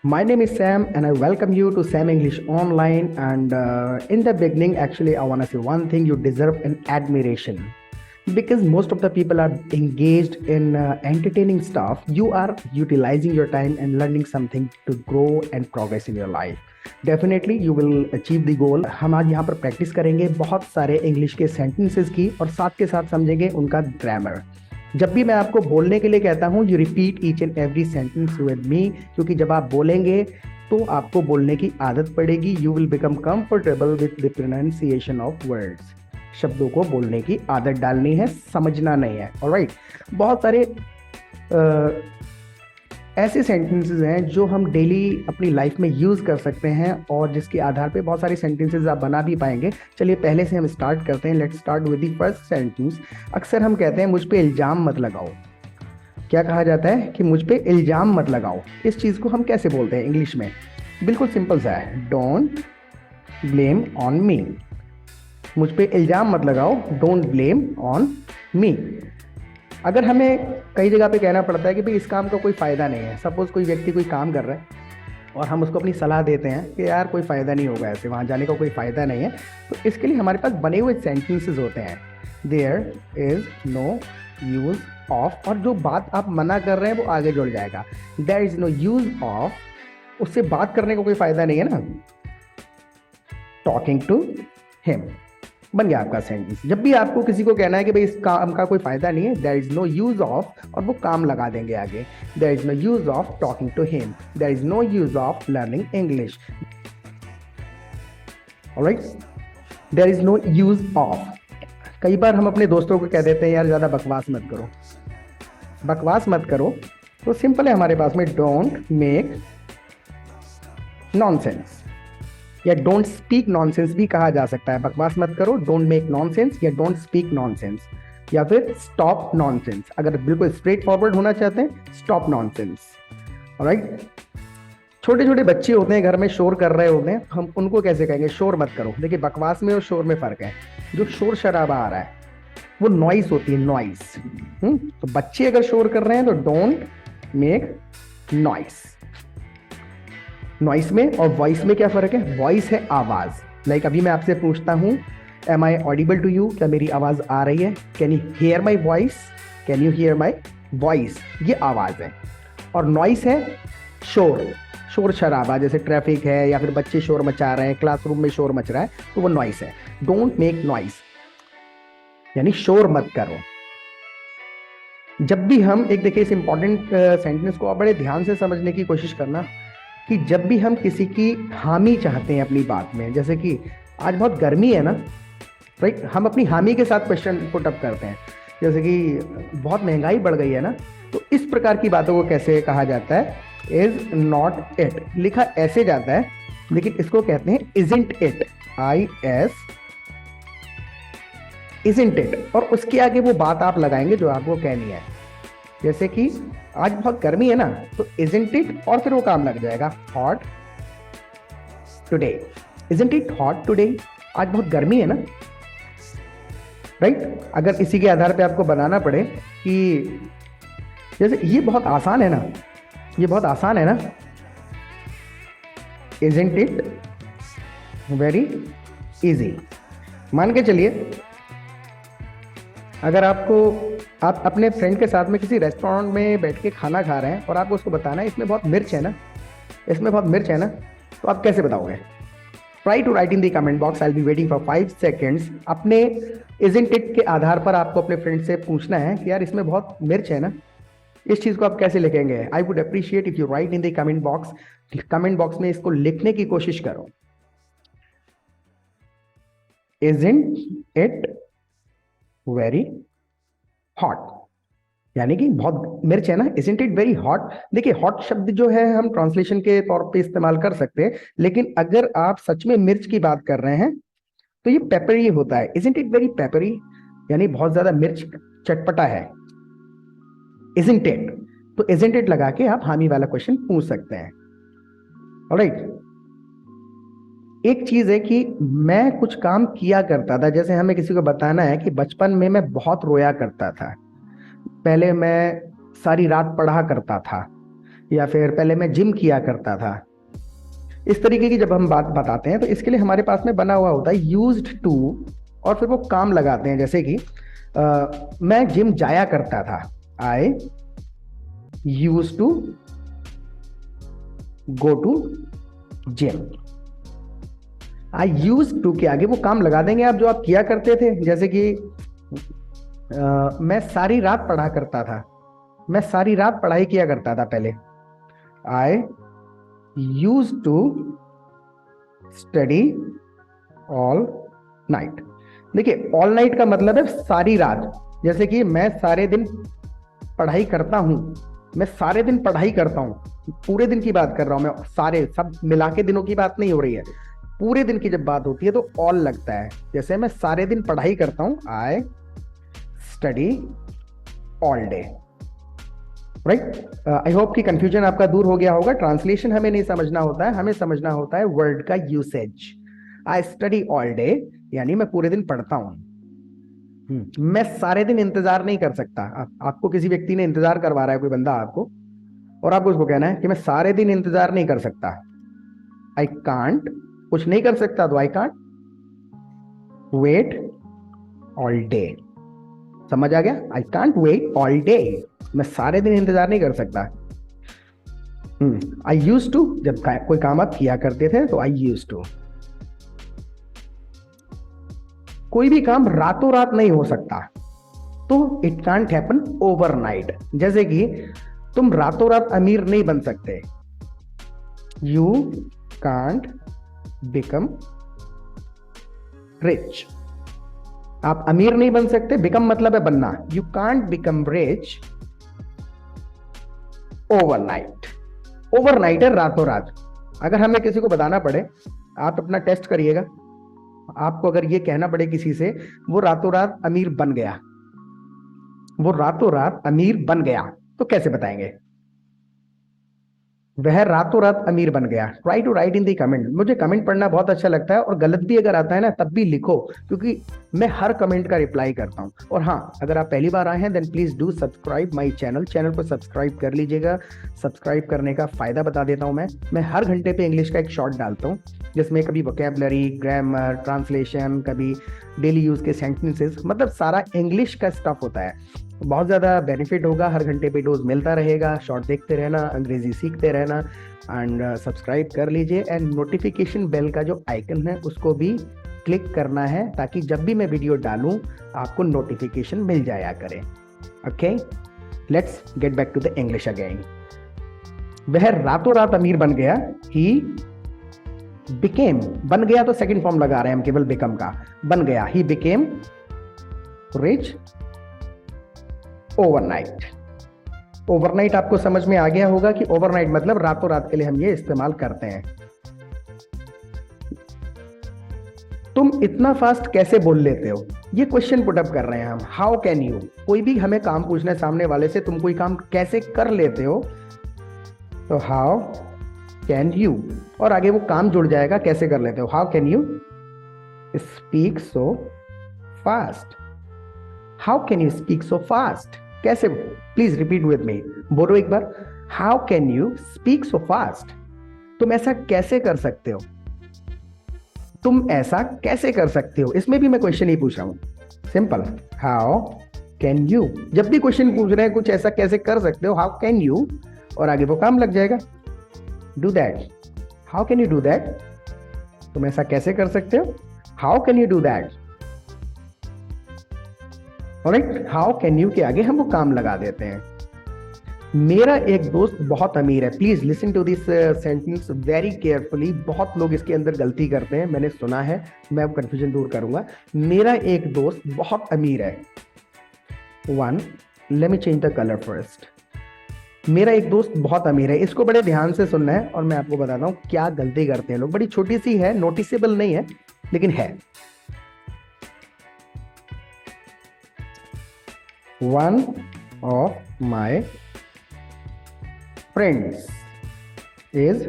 My name is Sam, and I welcome you to Sam English Online. And in the beginning, actually, I want to say one thing: you deserve an admiration because most of the people are engaged in entertaining stuff. You are utilizing your time and learning something to grow and progress in your life. Definitely you will achieve the goal. हम आज यहाँ पर practice करेंगे बहुत सारे English के sentences की और साथ के साथ समझेंगे उनका ग्रामर। जब भी मैं आपको बोलने के लिए कहता हूँ you repeat each and every sentence with me, क्योंकि जब आप बोलेंगे तो आपको बोलने की आदत पड़ेगी। You will become comfortable with the pronunciation of words. शब्दों को बोलने की आदत डालनी है, समझना नहीं है। ऑलराइट, बहुत सारे ऐसे सेंटेंसेस हैं जो हम डेली अपनी लाइफ में यूज़ कर सकते हैं और जिसके आधार पे बहुत सारे सेंटेंसेस आप बना भी पाएंगे। चलिए पहले से हम स्टार्ट करते हैं। Let's start with the first sentence. अक्सर हम कहते हैं मुझ पे इल्ज़ाम मत लगाओ। क्या कहा जाता है कि मुझ पे इल्ज़ाम मत लगाओ। इस चीज़ को हम कैसे बोलते हैं इंग्लिश में? बिल्कुल सिंपल सा है, डोंट ब्लेम ऑन मी। मुझ पे इल्ज़ाम मत लगाओ, डोंट ब्लेम ऑन मी। अगर हमें कई जगह पे कहना पड़ता है कि भाई इस काम का कोई फ़ायदा नहीं है, सपोज़ कोई व्यक्ति कोई काम कर रहा है और हम उसको अपनी सलाह देते हैं कि यार कोई फ़ायदा नहीं होगा, ऐसे वहाँ जाने का कोई फ़ायदा नहीं है, तो इसके लिए हमारे पास बने हुए सेंटेंसेस होते हैं। There is no use of, और जो बात आप मना कर रहे हैं वो आगे जुड़ जाएगा। There is no use of, उससे बात करने का कोई फ़ायदा नहीं है ना। टॉकिंग टू हिम बन गया आपका सेंटेंस। जब भी आपको किसी को कहना है कि भाई इस काम का कोई फायदा नहीं है, there is no use of, और वो काम लगा देंगे आगे। There is no use of talking to him, there is no use of learning English. Alright, there is no use of. कई बार हम अपने दोस्तों को कह देते हैं यार ज़्यादा बकवास मत करो। बकवास मत करो तो सिंपल है हमारे पास में, डोंट मेक नॉनसेंस या डोंट स्पीक नॉनसेंस भी कहा जा सकता है। बकवास मत करो, डोंट मेक नॉनसेंस या डोंट स्पीक नॉनसेंस, या फिर स्टॉप नॉनसेंस। अगर बिल्कुल स्ट्रेट फॉरवर्ड होना चाहते हैं, स्टॉप नॉनसेंस। ऑलराइट, छोटे छोटे बच्चे होते हैं घर में, शोर कर रहे होते हैं, हम उनको कैसे कहेंगे? शोर मत करो। देखिए बकवास में और शोर में फ़र्क है। जो शोर शराबा आ रहा है वो नॉइस होती है, नॉइस। तो बच्चे अगर शोर कर रहे हैं तो डोंट मेक नॉइस। नॉइस में और वॉइस में क्या फ़र्क है? वॉइस है आवाज़। लाइक अभी मैं आपसे पूछता हूँ, am I audible to you? क्या मेरी आवाज़ आ रही है? Can you hear my voice? Can you hear my voice? ये आवाज़ है। और नॉइस है शोर, शोर शराबा, जैसे ट्रैफिक है या फिर बच्चे शोर मचा रहे हैं, क्लासरूम में शोर मच रहा है, तो वो नॉइस है। डोंट मेक नॉइस यानी शोर मत करो। जब भी हम एक, देखिए इस इंपॉर्टेंट सेंटेंस को आप बड़े ध्यान से समझने की कोशिश करना कि जब भी हम किसी की हामी चाहते हैं अपनी बात में, जैसे कि आज बहुत गर्मी है ना, राइट, हम अपनी हामी के साथ क्वेश्चन पुट अप करते हैं, जैसे कि बहुत महंगाई बढ़ गई है ना, तो इस प्रकार की बातों को कैसे कहा जाता है? इज नॉट इट लिखा ऐसे जाता है, लेकिन इसको कहते हैं isn't it, IS isn't it, और उसके आगे वो बात आप लगाएंगे जो आपको कहनी है। जैसे कि आज बहुत गर्मी है ना, तो इजंट इट, और फिर वो काम लग जाएगा hot today. Isn't it hot today? आज बहुत गर्मी है ना, राइट। अगर इसी के आधार पे आपको बनाना पड़े कि जैसे ये बहुत आसान है ना, ये बहुत आसान है ना, इजंट इट वेरी इजी। मान के चलिए अगर आप अपने फ्रेंड के साथ में किसी रेस्टोरेंट में बैठ के खाना खा रहे हैं और आपको उसको बताना है इसमें बहुत मिर्च है ना, इसमें बहुत मिर्च है ना, तो आप कैसे बताओगे? Try to write in the comment box, I will be waiting for 5 seconds. अपने इजंट इट के आधार पर आपको अपने फ्रेंड से पूछना है कि यार इसमें बहुत मिर्च है ना, इस चीज़ को आप कैसे लिखेंगे? I would appreciate if you right in the comment box. Comment box में इसको लिखने की कोशिश करो। इजंट इट वेरी हॉट यानी कि बहुत मिर्च है ना, इजंट इट वेरी हॉट। देखिए हॉट शब्द जो है हम ट्रांसलेशन के तौर पे इस्तेमाल कर सकते हैं, लेकिन अगर आप सच में मिर्च की बात कर रहे हैं तो ये पेपरी होता है। इजंट इट वेरी पेपरी यानी बहुत ज्यादा मिर्च चटपटा है, इजंट इट। तो इजंट इट लगा के आप हामी वाला क्वेश्चन पूछ सकते हैं। ऑलराइट, एक चीज है कि मैं कुछ काम किया करता था, जैसे हमें किसी को बताना है कि बचपन में मैं बहुत रोया करता था, पहले मैं सारी रात पढ़ा करता था, या फिर पहले मैं जिम किया करता था। इस तरीके की जब हम बात बताते हैं तो इसके लिए हमारे पास में बना हुआ होता है यूज्ड टू, और फिर वो काम लगाते हैं। जैसे कि मैं जिम जाया करता था, I used to go to gym. I used to के आगे वो काम लगा देंगे आप जो आप किया करते थे। जैसे कि मैं सारी रात पढ़ा करता था, मैं सारी रात पढ़ाई किया करता था पहले। I used to study all night. देखिए ऑल नाइट का मतलब है सारी रात। जैसे कि मैं सारे दिन पढ़ाई करता हूं, मैं सारे दिन पढ़ाई करता हूं, पूरे दिन की बात कर रहा हूं मैं, सारे सब मिला के दिनों की बात नहीं हो रही है, पूरे दिन की जब बात होती है तो ऑल लगता है। जैसे मैं सारे दिन पढ़ाई करता हूं, I study all day, right. I hope कि कंफ्यूजन आपका दूर हो गया होगा। ट्रांसलेशन हमें नहीं समझना होता है, हमें समझना होता है वर्ड का usage. I study all day यानी मैं पूरे दिन पढ़ता हूं। मैं सारे दिन इंतजार नहीं कर सकता। आपको किसी व्यक्ति ने इंतजार करवा रहा है, कोई बंदा आपको, और आपको उसको कहना है कि मैं सारे दिन इंतजार नहीं कर सकता। आई कांट, कुछ नहीं कर सकता तो I can't wait all day. समझ आ गया? I can't wait all day, मैं सारे दिन इंतजार नहीं कर सकता। आई यूज टू, जब कोई काम आप किया करते थे तो आई यूज टू। कोई भी काम रातों रात नहीं हो सकता, तो इट कांट हैपन ओवरनाइट। जैसे कि तुम रातों रात अमीर नहीं बन सकते, यू कांट बिकम रिच। आप अमीर नहीं बन सकते, बिकम मतलब है बनना। You can't become rich overnight. Overnight है रातों रात। अगर हमें किसी को बताना पड़े, आप अपना टेस्ट करिएगा, आपको अगर ये कहना पड़े किसी से वो रातों रात अमीर बन गया, वो रातों रात अमीर बन गया, तो कैसे बताएंगे? वह रातों रात अमीर बन गया। Try to write in the comment. मुझे कमेंट पढ़ना बहुत अच्छा लगता है, और गलत भी अगर आता है ना तब भी लिखो, क्योंकि मैं हर कमेंट का रिप्लाई करता हूं। और हाँ, अगर आप पहली बार आए हैं then please do subscribe my channel. Channel को सब्सक्राइब कर लीजिएगा। सब्सक्राइब करने का फायदा बता देता हूं मैं हर घंटे पे इंग्लिश का एक शॉर्ट डालता हूं, जिसमें कभी वोकैबुलरी, ग्रामर, ट्रांसलेशन, कभी डेली यूज के सेंटेंसेस, मतलब सारा इंग्लिश का स्टफ होता है। बहुत ज़्यादा बेनिफिट होगा, हर घंटे पे डोज मिलता रहेगा। शॉर्ट देखते रहना, अंग्रेजी सीखते रहना, एंड सब्सक्राइब कर लीजिए। एंड नोटिफिकेशन बेल का जो आइकन है उसको भी क्लिक करना है, ताकि जब भी मैं वीडियो डालूं आपको नोटिफिकेशन मिल जाया करे। Okay, let's get back to the English again. वह रातों रात अमीर बन गया, ही बिकेम, बन गया तो सेकंड फॉर्म लगा रहे हैं हम, केवल बिकम का, बन गया, he became rich overnight. Overnight आपको समझ में आ गया होगा कि ओवरनाइट मतलब रातों रात के लिए हम ये इस्तेमाल करते हैं। तुम इतना फास्ट कैसे बोल लेते हो, ये क्वेश्चन पुट अप कर रहे हैं हम। हाउ कैन यू, कोई भी हमें काम पूछना है सामने वाले से, तुम कोई काम कैसे कर लेते हो, तो हाउ कैन यू, और आगे वो काम जुड़ जाएगा, कैसे कर लेते हो। How can you speak so fast, how can you speak so fast, कैसे, प्लीज रिपीट विद मी, बोलो एक बार, how can you speak so fast, तुम ऐसा कैसे कर सकते हो, तुम ऐसा कैसे कर सकते हो। इसमें भी मैं क्वेश्चन ही पूछ रहा हूं, सिंपल, हाउ कैन यू। जब भी क्वेश्चन पूछ रहे हैं कुछ ऐसा कैसे कर सकते हो, हाउ कैन यू, और आगे वो काम लग जाएगा, do that, how can you do that, तुम ऐसा कैसे कर सकते हो, how can you do that. Alright, how can you के आगे हम वो काम लगा देते हैं। मेरा एक दोस्त बहुत अमीर है, please listen to this sentence very carefully. बहुत लोग इसके अंदर गलती करते हैं, मैंने सुना है, मैं अब कंफ्यूजन दूर करूंगा। मेरा एक दोस्त बहुत अमीर है। One, let me change the colour first. मेरा एक दोस्त बहुत अमीर है, इसको बड़े ध्यान से सुनना है, और मैं आपको बताता हूं क्या गलती करते हैं लोग। बड़ी छोटी सी है, नोटिसेबल नहीं है, लेकिन है। One of my friends is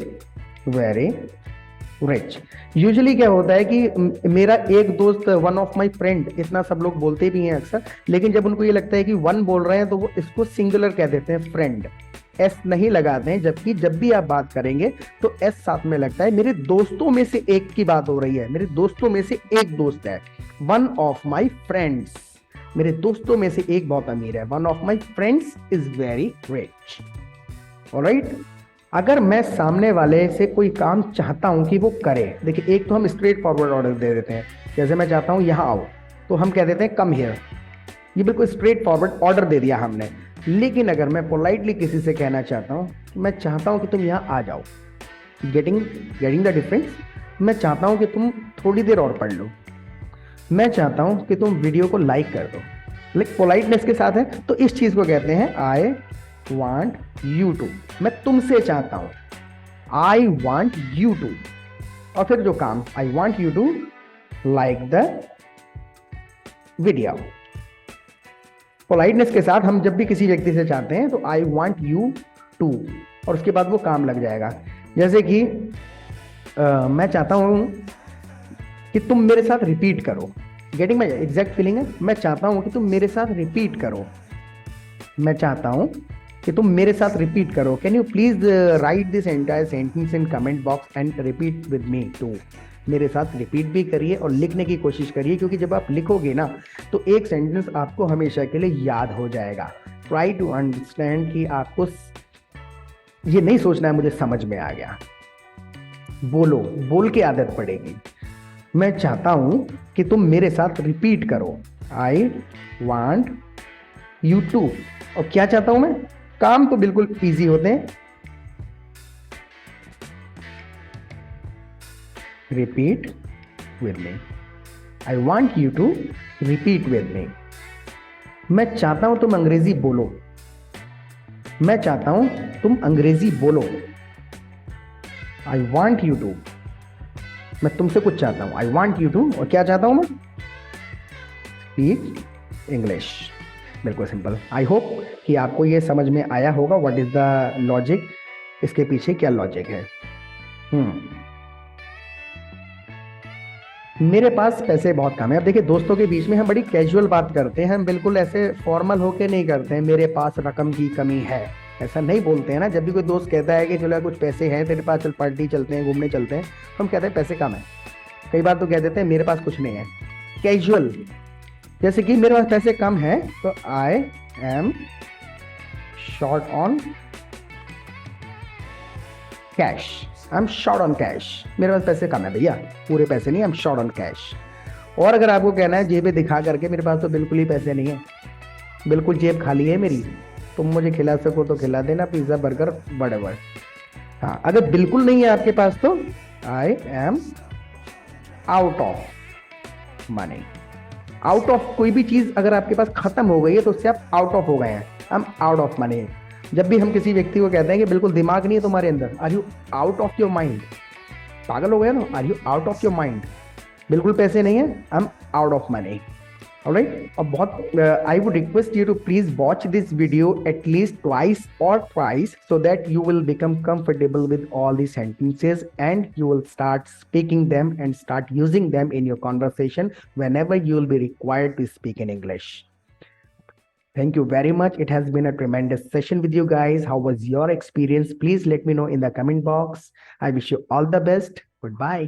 very rich. Usually क्या होता है कि मेरा एक दोस्त, वन ऑफ माई फ्रेंड, इतना सब लोग बोलते भी हैं अक्सर, लेकिन जब उनको ये लगता है कि वन बोल रहे हैं तो वो इसको सिंगुलर कह देते हैं, फ्रेंड, एस नहीं लगाते हैं, जबकि जब भी आप बात करेंगे तो एस साथ में लगता है। मेरे दोस्तों में से एक की बात हो रही है, मेरे दोस्तों में से एक दोस्त है, वन ऑफ माई फ्रेंड्स। मेरे दोस्तों में से एक बहुत अमीर है, one of my friends is very rich. Alright, अगर मैं सामने वाले से कोई काम चाहता हूं कि वो करे, देखिए एक तो हम स्ट्रेट फॉरवर्ड ऑर्डर दे देते हैं, जैसे मैं चाहता हूं यहां आओ तो हम कह देते हैं कम हियर, ये बिल्कुल स्ट्रेट फॉरवर्ड ऑर्डर दे दिया हमने। लेकिन अगर मैं पोलाइटली किसी से कहना चाहता हूं कि मैं चाहता हूं कि तुम यहां आ जाओ, गेटिंग द डिफरेंस, मैं चाहता हूं कि तुम थोड़ी देर और पढ़ लो, मैं चाहता हूं कि तुम वीडियो को लाइक कर दो, लेकिन पोलाइटनेस के साथ है, तो इस चीज को कहते हैं आई वांट यू टू। मैं तुमसे चाहता हूं, आई वांट यू टू, और फिर जो काम, I want you to like the video. Politeness के साथ हम जब भी किसी व्यक्ति से चाहते हैं तो आई वांट यू टू, और उसके बाद वो काम लग जाएगा। जैसे कि मैं चाहता हूं कि तुम मेरे साथ रिपीट करो, गेटिंग माई एग्जैक्ट फीलिंग है, मैं चाहता हूं कि तुम मेरे साथ रिपीट करो, मैं चाहता हूं कि तुम मेरे साथ रिपीट करो। Can you please write this entire sentence in comment box and repeat with me too. मेरे साथ रिपीट भी करिए और लिखने की कोशिश करिए, क्योंकि जब आप लिखोगे ना तो एक सेंटेंस आपको हमेशा के लिए याद हो जाएगा। ट्राई टू अंडरस्टैंड कि आपको ये नहीं सोचना है मुझे समझ में आ गया, बोलो, बोल के आदत पड़ेगी। मैं चाहता हूं कि तुम मेरे साथ रिपीट करो, आई वांट यू टू। और क्या चाहता हूं मैं, काम तो बिल्कुल इजी होते हैं, repeat with me, I want you to repeat with me. मैं चाहता हूं तुम अंग्रेजी बोलो, मैं चाहता हूं तुम अंग्रेजी बोलो, आई वांट यू टू। मैं तुमसे कुछ चाहता हूं, आई वांट यू टू, और क्या चाहता हूं मैं, स्पीक इंग्लिश। बिल्कुल सिंपल। आई होप कि आपको ये समझ में आया होगा व्हाट इज द लॉजिक, इसके पीछे क्या लॉजिक है। मेरे पास पैसे बहुत कम है। अब देखिए दोस्तों के बीच में हम बड़ी कैजुअल बात करते हैं, हम बिल्कुल ऐसे फॉर्मल होके नहीं करते हैं, मेरे पास रकम की कमी है, ऐसा नहीं बोलते हैं ना। जब भी कोई दोस्त कहता है कि चलो कुछ पैसे हैं तेरे पास, चल पार्टी चलते हैं, घूमने चलते हैं, हम कहते हैं पैसे कम है। कई बार तो कह देते हैं मेरे पास कुछ नहीं है, कैजुअल। जैसे कि मेरे पास पैसे कम है तो I am short on cash, I am short on cash. मेरे पास पैसे कम है भैया, पूरे पैसे नहीं, I am short on cash. और अगर आपको कहना है जेबें दिखा करके मेरे पास तो बिल्कुल ही पैसे नहीं है, बिल्कुल जेब खाली है मेरी, तुम मुझे खिला सको तो खिला देना, पिज्जा बर्गर वटेवर। हाँ, अगर बिल्कुल नहीं है आपके पास तो आई am out of money. Out of कोई भी चीज अगर आपके पास खत्म हो गई है तो उससे आप आउट ऑफ हो गए हैं, आई एम आउट ऑफ मनी। जब भी हम किसी व्यक्ति को कहते हैं कि बिल्कुल दिमाग नहीं है तुम्हारे अंदर, are you out of your mind, पागल हो गया ना, are you out of your mind, बिल्कुल पैसे नहीं है, I am out of money. Alright, और बहुत I would request you to please watch this video at least twice or thrice so that you will become comfortable with all these sentences and you will start speaking them and start using them in your conversation whenever you will be required to speak in English. Thank you very much. It has been a tremendous session with you guys. How was your experience? Please let me know in the comment box. I wish you all the best. Goodbye.